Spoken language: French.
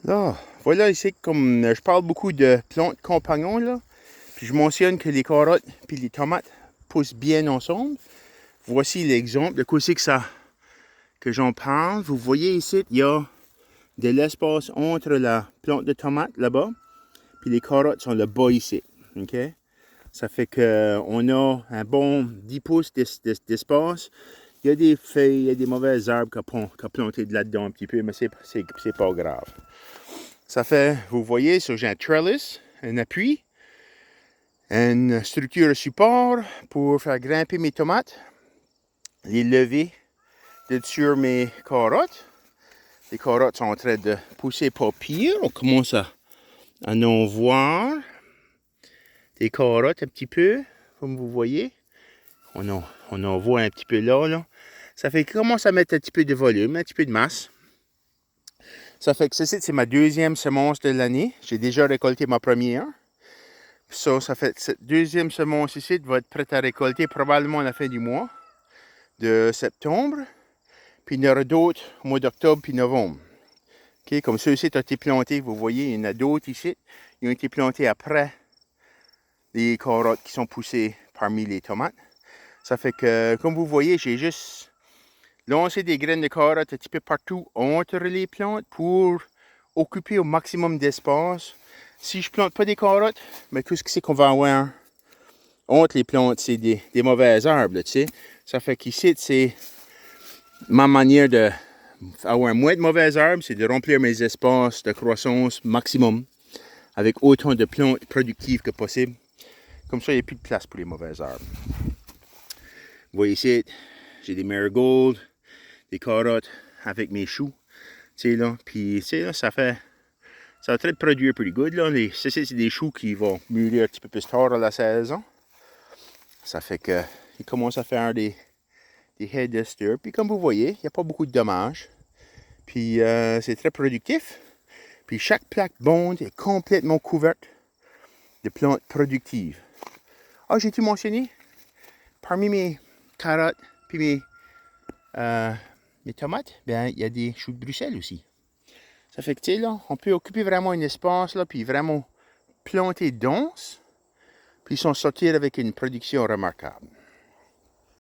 Là, voilà ici, comme je parle beaucoup de plantes compagnons, là, puis je mentionne que les carottes puis les tomates poussent bien ensemble. Voici l'exemple de quoi c'est que j'en parle. Vous voyez ici, il y a de l'espace entre la plante de tomate là-bas, puis les carottes sont là-bas ici. OK? Ça fait qu'on a un bon 10 pouces d'espace. Il y a des feuilles, il y a des mauvaises arbres qui ont planté de là-dedans un petit peu, mais c'est pas grave. Ça fait, vous voyez, j'ai un trellis, un appui, une structure de support pour faire grimper mes tomates, les lever sur mes carottes. Les carottes sont en train de pousser pas pire. On commence à en voir des carottes un petit peu, comme vous voyez. On en voit un petit peu là. Ça fait qu'il commence à mettre un petit peu de volume, un petit peu de masse. Ça fait que ceci, c'est ma deuxième semence de l'année. J'ai déjà récolté ma première. Ça fait cette deuxième semence ici va être prête à récolter probablement à la fin du mois de septembre. Puis il y en aura d'autres au mois d'octobre puis novembre. Okay, comme ceux-ci ont été plantés, vous voyez, il y en a d'autres ici. Ils ont été plantés après les carottes qui sont poussées parmi les tomates. Ça fait que, comme vous voyez, j'ai juste lancé des graines de carottes un petit peu partout entre les plantes pour occuper au maximum d'espace. Si je ne plante pas des carottes, mais tout ce que c'est qu'on va avoir entre les plantes, c'est des mauvaises herbes, tu sais. Ça fait qu'ici, c'est ma manière d'avoir moins de mauvaises herbes, c'est de remplir mes espaces de croissance maximum avec autant de plantes productives que possible. Comme ça, il n'y a plus de place pour les mauvaises herbes. Vous voyez ici, j'ai des marigolds, des carottes avec mes choux. Tu sais, là, puis, tu sais, là, ça va très produire pretty good, là. C'est des choux qui vont mûrir un petit peu plus tard à la saison. Ça fait qu'ils commencent à faire des heads de stir. Puis comme vous voyez, il n'y a pas beaucoup de dommages. Puis c'est très productif. Puis chaque plaque bonde est complètement couverte de plantes productives. Ah, j'ai-tu mentionné? Parmi mes carottes puis mes tomates, bien, il y a des choux de Bruxelles aussi. Ça fait que, tu sais, là, on peut occuper vraiment un espace, là, puis vraiment planter dense, puis s'en sortir avec une production remarquable.